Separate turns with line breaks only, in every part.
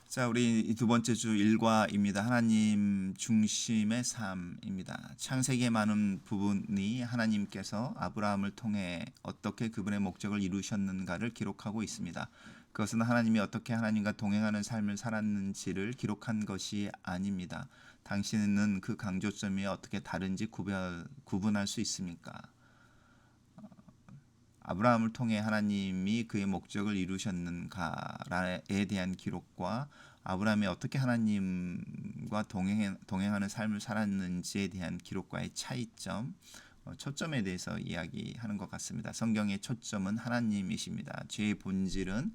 자, 우리 이 두 번째 주 일과입니다. 하나님 중심의 삶입니다. 창세기의 많은 부분이 하나님께서 아브라함을 통해 어떻게 그분의 목적을 이루셨는가를 기록하고 있습니다. 그것은 하나님이 어떻게 하나님과 동행하는 삶을 살았는지를 기록한 것이 아닙니다. 당신은 그 강조점이 어떻게 다른지 구분할 수 있습니까? 아브라함을 통해 하나님이 그의 목적을 이루셨는가에 대한 기록과 아브라함이 어떻게 하나님과 동행하는 삶을 살았는지에 대한 기록과의 차이점, 초점에 대해서 이야기하는 것 같습니다. 성경의 초점은 하나님이십니다. 죄의 본질은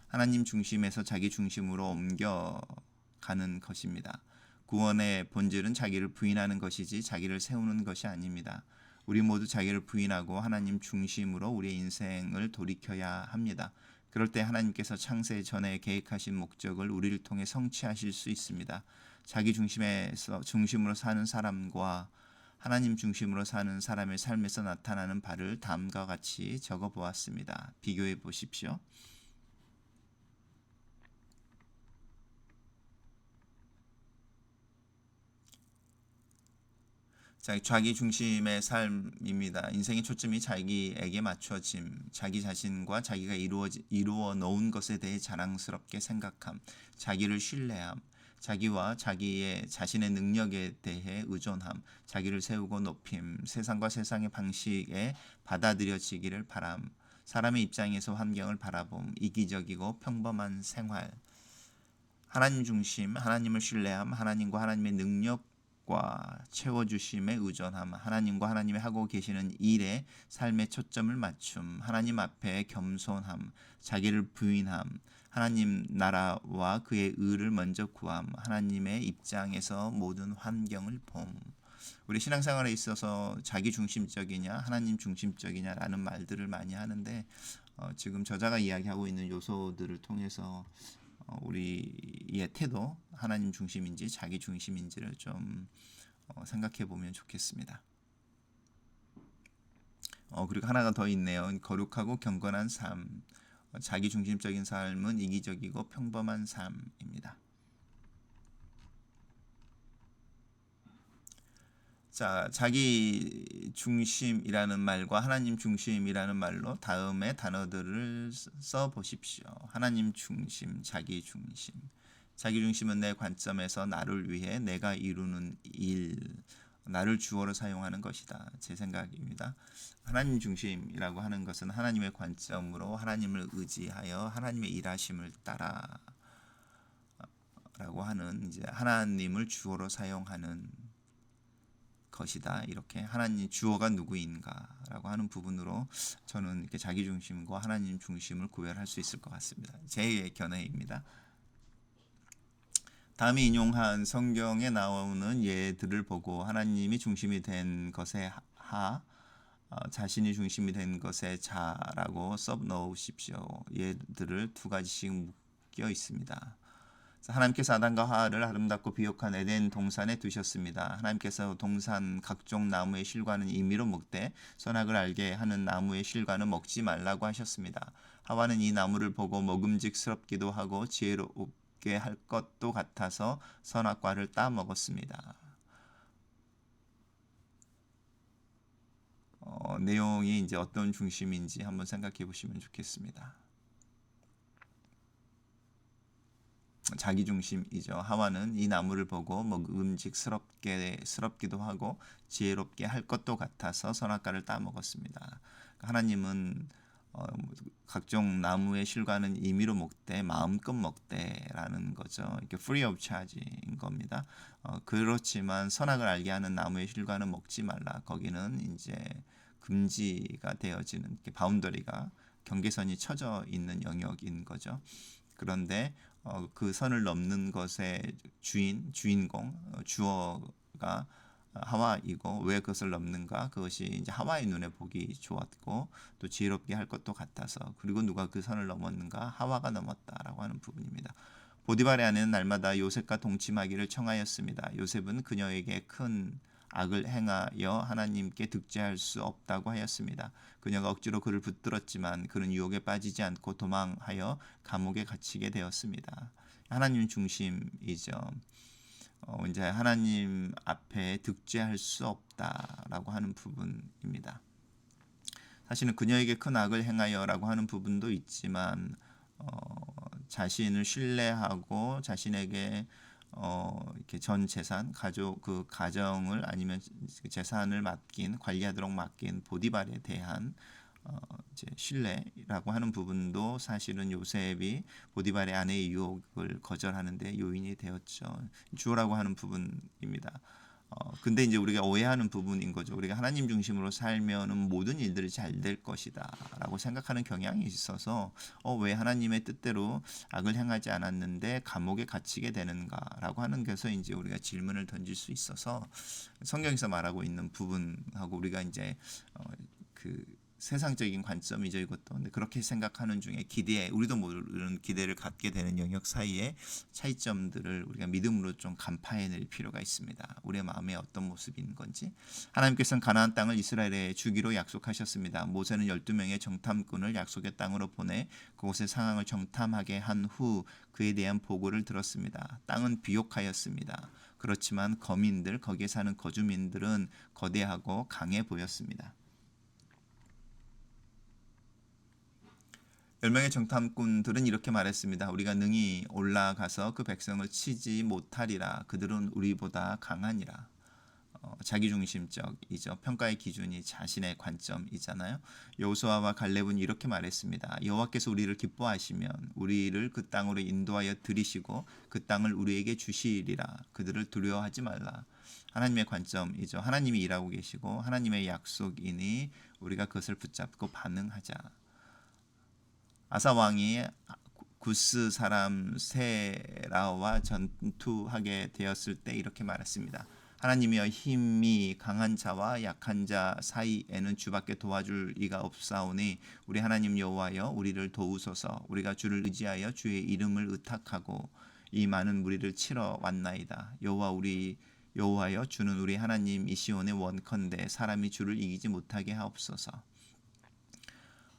하나님 중심에서 자기 중심으로 옮겨가는 것입니다. 구원의 본질은 자기를 부인하는 것이지 자기를 세우는 것이 아닙니다. 우리 모두 자기를 부인하고 하나님 중심으로 우리의 인생을 돌이켜야 합니다. 그럴 때 하나님께서 창세 전에 계획하신 목적을 우리를 통해 성취하실 수 있습니다. 자기 중심으로 사는 사람과 하나님 중심으로 사는 사람의 삶에서 나타나는 바를 다음과 같이 적어 보았습니다. 비교해 보십시오. 자기 중심의 삶입니다. 인생의 초점이 자기에게 맞춰짐, 자기 자신과 자기가 이루어 놓은 것에 대해 자랑스럽게 생각함, 자기를 신뢰함, 자기와 자신의 능력에 대해 의존함, 자기를 세우고 높임, 세상과 세상의 방식에 받아들여지기를 바람, 사람의 입장에서 환경을 바라봄, 이기적이고 평범한 생활, 하나님 중심, 하나님을 신뢰함, 하나님과 하나님의 능력과 채워주심에 의존함, 하나님과 하나님이 하고 계시는 일에 삶의 초점을 맞춤, 하나님 앞에 겸손함, 자기를 부인함, 하나님 나라와 그의 의를 먼저 구함, 하나님의 입장에서 모든 환경을 봄. 우리 신앙생활에 있어서 자기 중심적이냐 하나님 중심적이냐라는 말들을 많이 하는데 지금 저자가 이야기하고 있는 요소들을 통해서 우리의 태도 하나님 중심인지 자기 중심인지를 좀 생각해 보면 좋겠습니다. 그리고 하나가 더 있네요. 거룩하고 경건한 삶. 자기 중심적인 삶은 이기적이고 평범한 삶입니다. 자, 자기 중심이라는 말과 하나님 중심이라는 말로 다음의 단어들을 써 보십시오. 하나님 중심, 자기 중심. 자기 중심은 내 관점에서 나를 위해 내가 이루는 일, 나를 주어로 사용하는 것이다. 제 생각입니다. 하나님 중심이라고 하는 것은 하나님의 관점으로 하나님을 의지하여 하나님의 일하심을 따라 라고 하는 이제 하나님을 주어로 사용하는 것이다. 이렇게 하나님 주어가 누구인가라고 하는 부분으로 저는 이렇게 자기 중심과 하나님 중심을 구별할 수 있을 것 같습니다. 제 견해입니다. 다음에 인용한 성경에 나오는 예들을 보고 하나님이 중심이 된 것의 자신이 중심이 된 것의 자라고 써 넣으십시오. 예들을 두 가지씩 묶여 있습니다. 하나님께서 아담과 하와를 아름답고 비옥한 에덴 동산에 두셨습니다. 하나님께서 동산 각종 나무의 실과는 임의로 먹되 선악을 알게 하는 나무의 실과는 먹지 말라고 하셨습니다. 하와는 이 나무를 보고 먹음직스럽기도 하고 지혜롭게 할 것도 같아서 선악과를 따 먹었습니다. 내용이 이제 어떤 중심인지 한번 생각해 보시면 좋겠습니다. 자기 중심이죠. 하와는 이 나무를 보고 먹음직스럽기도 하고 지혜롭게 할 것도 같아서 선악과를 따 먹었습니다. 하나님은 각종 나무의 실과는 임의로 먹되 마음껏 먹되라는 거죠. 이렇게 free of charge인 겁니다. 그렇지만 선악을 알게 하는 나무의 실과는 먹지 말라. 거기는 이제 금지가 되어지는 바운더리가 경계선이 쳐져 있는 영역인 거죠. 그런데 그 선을 넘는 것의 주인공, 주어가 하와이고 왜 그것을 넘는가? 그것이 이제 하와의 눈에 보기 좋았고 또 지혜롭게 할 것도 같아서 그리고 누가 그 선을 넘었는가? 하와가 넘었다라고 하는 부분입니다. 보디발의 아내는 날마다 요셉과 동침하기를 청하였습니다. 요셉은 그녀에게 큰 악을 행하여 하나님께 득죄할 수 없다고 하였습니다. 그녀가 억지로 그를 붙들었지만 그는 유혹에 빠지지 않고 도망하여 감옥에 갇히게 되었습니다. 하나님 중심이죠. 이제 하나님 앞에 득죄할 수 없다라고 하는 부분입니다. 사실은 그녀에게 큰 악을 행하여라고 하는 부분도 있지만 자신을 신뢰하고 자신에게 이렇게 전 재산, 가족 그 가정을 아니면 재산을 맡긴 관리하도록 맡긴 보디발에 대한 이제 신뢰라고 하는 부분도 사실은 요셉이 보디발의 아내의 유혹을 거절하는데 요인이 되었죠. 주어라고 하는 부분입니다. 근데 이제 우리가 오해하는 부분인 거죠. 우리가 하나님 중심으로 살면은 모든 일들이 잘 될 것이다라고 생각하는 경향이 있어서 왜 하나님의 뜻대로 악을 행하지 않았는데 감옥에 갇히게 되는가라고 하는 것에서 이제 우리가 질문을 던질 수 있어서 성경에서 말하고 있는 부분하고 우리가 이제 그 세상적인 관점이죠 이것도. 근데 그렇게 생각하는 중에 기대, 우리도 모르는 기대를 갖게 되는 영역 사이에 차이점들을 우리가 믿음으로 좀 간파해낼 필요가 있습니다. 우리의 마음에 어떤 모습인 건지. 하나님께서는 가나안 땅을 이스라엘에 주기로 약속하셨습니다. 모세는 12명의 정탐꾼을 약속의 땅으로 보내 그곳의 상황을 정탐하게 한 후 그에 대한 보고를 들었습니다. 땅은 비옥하였습니다. 그렇지만 거민들, 거기에 사는 거주민들은 거대하고 강해 보였습니다. 10명의 정탐꾼들은 이렇게 말했습니다. 우리가 능히 올라가서 그 백성을 치지 못하리라. 그들은 우리보다 강하니라. 자기중심적이죠. 평가의 기준이 자신의 관점이잖아요. 여호수아와 갈렙은 이렇게 말했습니다. 여호와께서 우리를 기뻐하시면 우리를 그 땅으로 인도하여 들이시고 그 땅을 우리에게 주시리라. 그들을 두려워하지 말라. 하나님의 관점이죠. 하나님이 일하고 계시고 하나님의 약속이니 우리가 그것을 붙잡고 반응하자. 아사 왕이 구스 사람 세라와 전투하게 되었을 때 이렇게 말했습니다. 하나님이여 힘이 강한 자와 약한 자 사이에는 주밖에 도와줄 이가 없사오니 우리 하나님 여호와여 우리를 도우소서. 우리가 주를 의지하여 주의 이름을 의탁하고 이 많은 무리를 치러 왔나이다. 여호와여 주는 우리 하나님이시오니 원컨대 사람이 주를 이기지 못하게 하옵소서.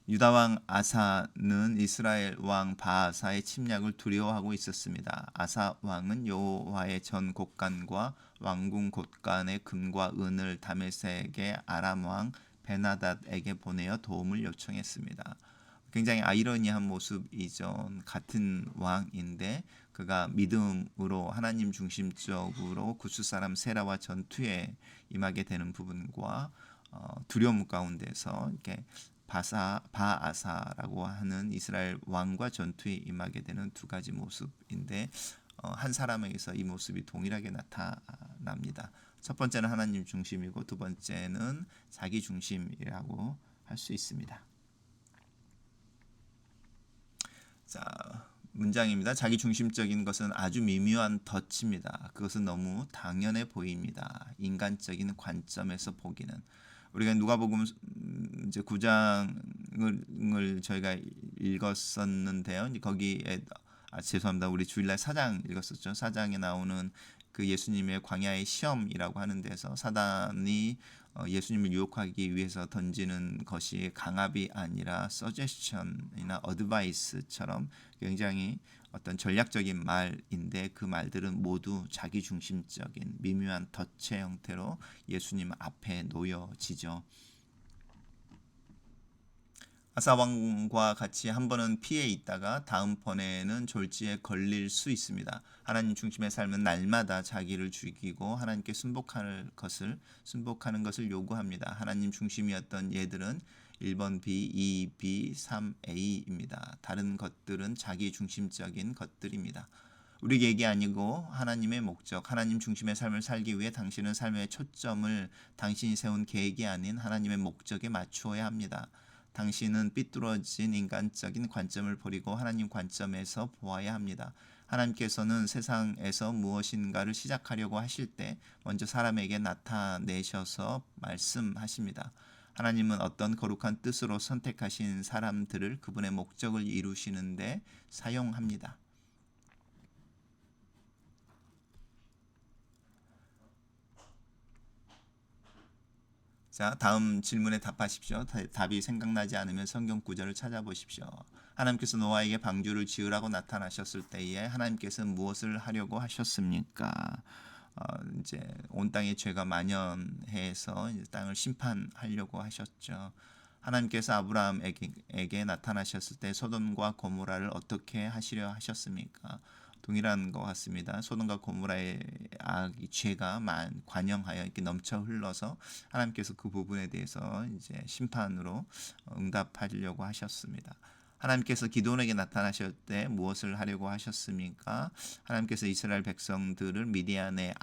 유다 왕 아사는 이스라엘 왕 바아사의 침략을 두려워하고 있었습니다. 아사 왕은 여호와의 전 곳간과 왕궁 곳간의 금과 은을 다메섹의 아람 왕 베나닷에게 보내어 도움을 요청했습니다. 굉장히 아이러니한 모습이죠. 같은 왕인데 그가 믿음으로 하나님 중심적으로 구스 사람 세라와 전투에 임하게 되는 부분과 두려움 가운데서 이렇게 바아사라고 하는 이스라엘 왕과 전투에 임하게 되는 두 가지 모습인데 한 사람에게서 이 모습이 동일하게 나타납니다. 첫 번째는 하나님 중심이고 두 번째는 자기 중심이라고 할 수 있습니다. 자, 문장입니다. 자기 중심적인 것은 아주 미묘한 덫입니다. 그것은 너무 당연해 보입니다. 인간적인 관점에서 보기는. 우리가 누가복음 이제 9장을 저희가 읽었었는데요. 거기에 죄송합니다. 우리 주일날 4장 읽었었죠. 4장에 나오는 그 예수님의 광야의 시험이라고 하는 데서 사단이 예수님을 유혹하기 위해서 던지는 것이 강압이 아니라 서제션이나 어드바이스처럼 굉장히 어떤 전략적인 말인데 그 말들은 모두 자기중심적인 미묘한 덫의 형태로 예수님 앞에 놓여지죠. 아사 왕과 같이 한 번은 피해 있다가 다음번에는 졸지에 걸릴 수 있습니다. 하나님 중심의 삶은 날마다 자기를 죽이고 하나님께 순복하는 것을 요구합니다. 하나님 중심이었던 예들은 1번 B, 2B, 3A입니다. 다른 것들은 자기 중심적인 것들입니다. 우리 계획이 아니고 하나님의 목적, 하나님 중심의 삶을 살기 위해 당신은 삶의 초점을 당신이 세운 계획이 아닌 하나님의 목적에 맞추어야 합니다. 당신은 삐뚤어진 인간적인 관점을 버리고 하나님 관점에서 보아야 합니다. 하나님께서는 세상에서 무엇인가를 시작하려고 하실 때 먼저 사람에게 나타내셔서 말씀하십니다. 하나님은 어떤 거룩한 뜻으로 선택하신 사람들을 그분의 목적을 이루시는데 사용합니다. 자, 다음 질문에 답하십시오. 답이 생각나지 않으면 성경 구절을 찾아보십시오. 하나님께서 노아에게 방주를 지으라고 나타나셨을 때에 하나님께서 무엇을 하려고 하셨습니까? 이제 온 땅에 죄가 만연해서 이제 땅을 심판하려고 하셨죠. 하나님께서 아브라함에게 나타나셨을 때 소돔과 고모라를 어떻게 하시려 하셨습니까? 동일한 것 같습니다. 소돔과 고모라의 죄가 관영하여 이렇게 넘쳐 흘러서 하나님께서 그 부분에 대해서 이제 심판으로 응답하려고 하셨습니다. 하나님께서 기드온에게 나타나실 때 무엇을 하려고 하셨습니까? 하나님께서 이스라엘 백성들을 미디안의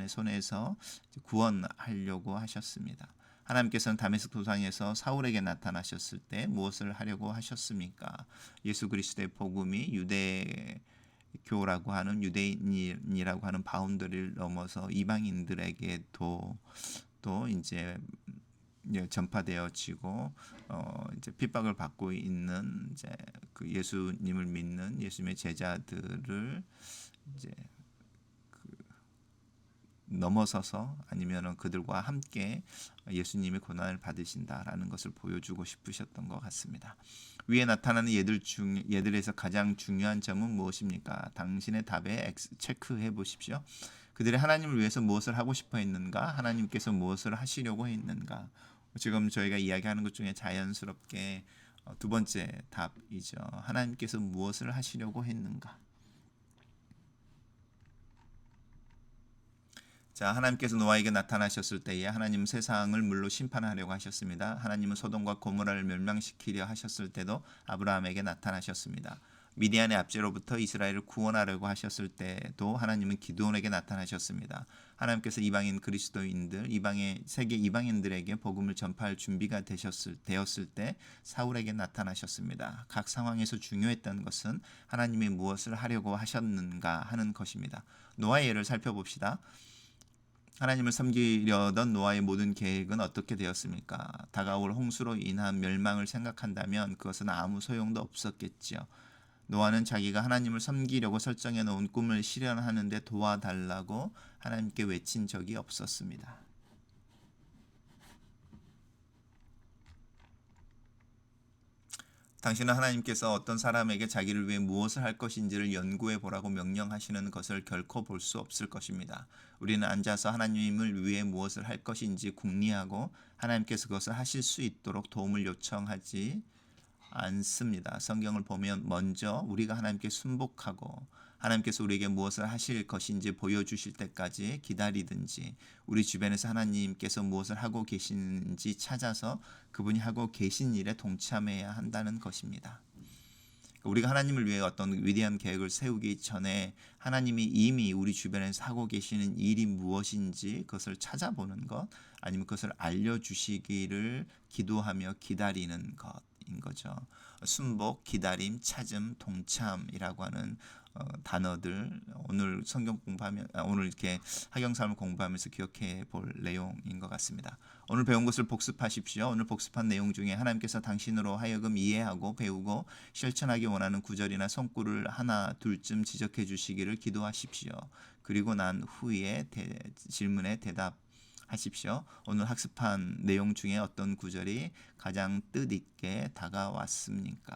손에서 구원하려고 하셨습니다. 하나님께서는 다메섹 도상에서 사울에게 나타나셨을 때 무엇을 하려고 하셨습니까? 예수 그리스도의 복음이 유대교라고 하는 유대인이라고 하는 바운더리를 넘어서 이방인들에게도 또 이제 전파되어지고 이제 핍박을 받고 있는 이제 그 예수님을 믿는 예수님의 제자들을 이제 넘어서서 아니면은 그들과 함께 예수님의 고난을 받으신다라는 것을 보여주고 싶으셨던 것 같습니다. 위에 나타나는 얘들에서 가장 중요한 점은 무엇입니까? 당신의 답에 체크해 보십시오. 그들이 하나님을 위해서 무엇을 하고 싶어 했는가? 하나님께서 무엇을 하시려고 했는가? 지금 저희가 이야기하는 것 중에 자연스럽게 두 번째 답이죠. 하나님께서 무엇을 하시려고 했는가? 자, 하나님께서 노아에게 나타나셨을 때에 하나님은 세상을 물로 심판하려고 하셨습니다. 하나님은 소돔과 고모라를 멸망시키려 하셨을 때도 아브라함에게 나타나셨습니다. 미디안의 압제로부터 이스라엘을 구원하려고 하셨을 때도 하나님은 기드온에게 나타나셨습니다. 하나님께서 이방인 그리스도인들, 세계 이방인들에게 복음을 전파할 준비가 되었을 때 사울에게 나타나셨습니다. 각 상황에서 중요했던 것은 하나님이 무엇을 하려고 하셨는가 하는 것입니다. 노아의 예를 살펴봅시다. 하나님을 섬기려던 노아의 모든 계획은 어떻게 되었습니까? 다가올 홍수로 인한 멸망을 생각한다면 그것은 아무 소용도 없었겠지요. 노아는 자기가 하나님을 섬기려고 설정해 놓은 꿈을 실현하는 데 도와달라고 하나님께 외친 적이 없었습니다. 당신은 하나님께서 어떤 사람에게 자기를 위해 무엇을 할 것인지를 연구해 보라고 명령하시는 것을 결코 볼 수 없을 것입니다. 우리는 앉아서 하나님을 위해 무엇을 할 것인지 궁리하고 하나님께서 그것을 하실 수 있도록 도움을 요청하지 않습니다. 성경을 보면 먼저 우리가 하나님께 순복하고 하나님께서 우리에게 무엇을 하실 것인지 보여주실 때까지 기다리든지 우리 주변에서 하나님께서 무엇을 하고 계시는지 찾아서 그분이 하고 계신 일에 동참해야 한다는 것입니다. 우리가 하나님을 위해 어떤 위대한 계획을 세우기 전에 하나님이 이미 우리 주변에서 하고 계시는 일이 무엇인지 그것을 찾아보는 것 아니면 그것을 알려주시기를 기도하며 기다리는 것인 거죠. 순복, 기다림, 찾음, 동참이라고 하는 단어들 오늘 성경 공부하면 오늘 이렇게 학영삶을 공부하면서 기억해 볼 내용인 것 같습니다. 오늘 배운 것을 복습하십시오. 오늘 복습한 내용 중에 하나님께서 당신으로 하여금 이해하고 배우고 실천하기 원하는 구절이나 성구를 하나 둘쯤 지적해 주시기를 기도하십시오. 그리고 난 후에 질문에 대답하십시오. 오늘 학습한 내용 중에 어떤 구절이 가장 뜻있게 다가왔습니까?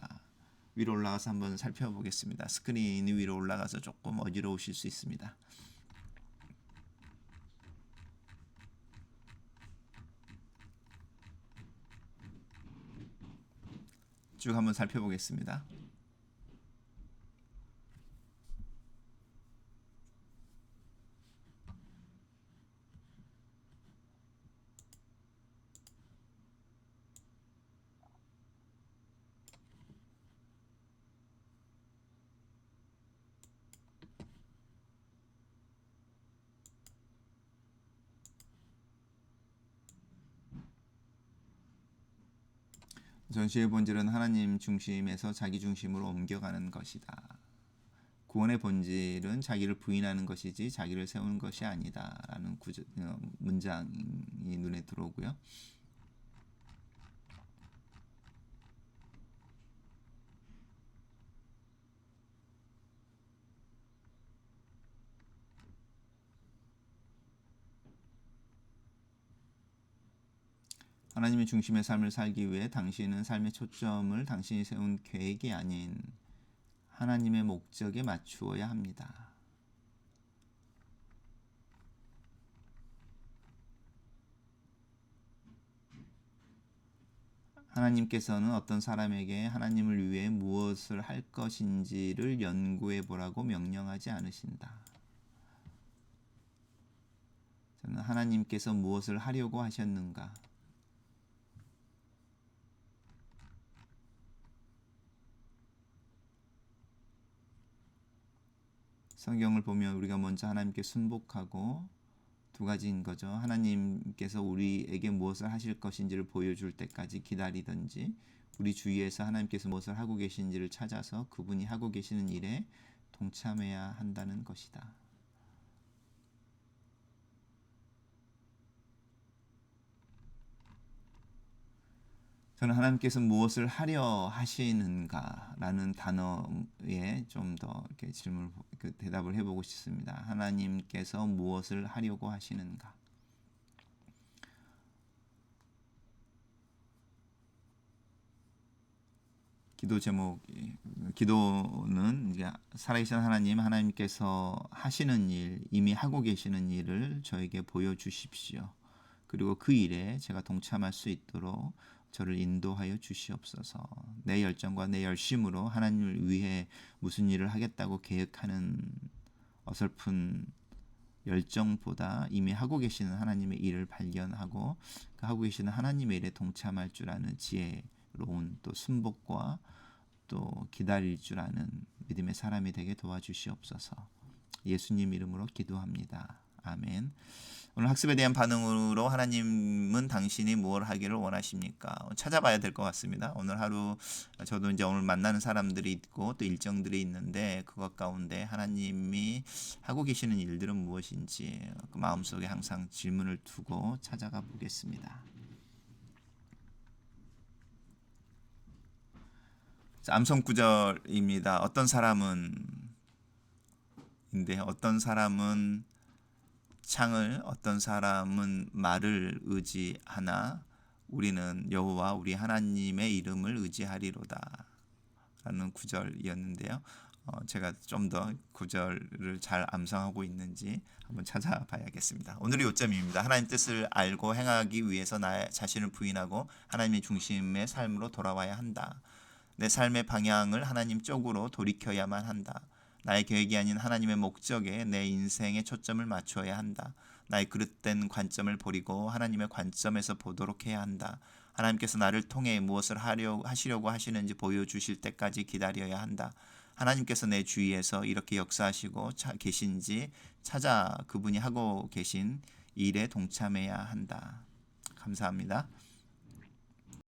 위로 올라가서 한번 살펴보겠습니다. 스크린이 위로 올라가서 조금 어지러우실 수 있습니다. 쭉 한번 살펴보겠습니다. 전시의 본질은 하나님 중심에서 자기 중심으로 옮겨가는 것이다. 구원의 본질은 자기를 부인하는 것이지 자기를 세우는 것이 아니다라는 문장이 눈에 들어오고요. 하나님의 중심의 삶을 살기 위해 당신은 삶의 초점을 당신이 세운 계획이 아닌 하나님의 목적에 맞추어야 합니다. 하나님께서는 어떤 사람에게 하나님을 위해 무엇을 할 것인지를 연구해 보라고 명령하지 않으신다. 저는 하나님께서 무엇을 하려고 하셨는가? 성경을 보면 우리가 먼저 하나님께 순복하고 두 가지인 거죠. 하나님께서 우리에게 무엇을 하실 것인지를 보여줄 때까지 기다리든지 우리 주위에서 하나님께서 무엇을 하고 계신지를 찾아서 그분이 하고 계시는 일에 동참해야 한다는 것이다. 저는 하나님께서 무엇을 하려 하시는가라는 단어에 좀 더 이렇게 대답을 해보고 싶습니다. 하나님께서 무엇을 하려고 하시는가? 기도 제목, 기도는 이제 살아계신 하나님께서 하시는 일, 이미 하고 계시는 일을 저에게 보여주십시오. 그리고 그 일에 제가 동참할 수 있도록 저를 인도하여 주시옵소서. 내 열정과 내 열심으로 하나님을 위해 무슨 일을 하겠다고 계획하는 어설픈 열정보다 이미 하고 계시는 하나님의 일을 발견하고 그 하고 계시는 하나님의 일에 동참할 줄 아는 지혜로운 또 순복과 또 기다릴 줄 아는 믿음의 사람이 되게 도와주시옵소서. 예수님 이름으로 기도합니다. 아멘. 오늘 학습에 대한 반응으로 하나님은 당신이 무엇을 하기를 원하십니까? 찾아봐야 될 것 같습니다. 오늘 하루 저도 이제 오늘 만나는 사람들이 있고 또 일정들이 있는데 그것 가운데 하나님이 하고 계시는 일들은 무엇인지 그 마음속에 항상 질문을 두고 찾아가 보겠습니다. 암송 구절입니다. 어떤 사람은 창을, 어떤 사람은 말을 의지하나 우리는 여호와 우리 하나님의 이름을 의지하리로다 라는 구절이었는데요. 제가 좀 더 구절을 잘 암송하고 있는지 한번 찾아봐야겠습니다. 오늘의 요점입니다. 하나님 뜻을 알고 행하기 위해서 나 자신을 부인하고 하나님의 중심의 삶으로 돌아와야 한다. 내 삶의 방향을 하나님 쪽으로 돌이켜야만 한다. 나의 계획이 아닌 하나님의 목적에 내 인생의 초점을 맞추어야 한다. 나의 그릇된 관점을 버리고 하나님의 관점에서 보도록 해야 한다. 하나님께서 나를 통해 무엇을 하시려고 하시는지 보여주실 때까지 기다려야 한다. 하나님께서 내 주위에서 이렇게 역사하시고 계신지 찾아 그분이 하고 계신 일에 동참해야 한다. 감사합니다.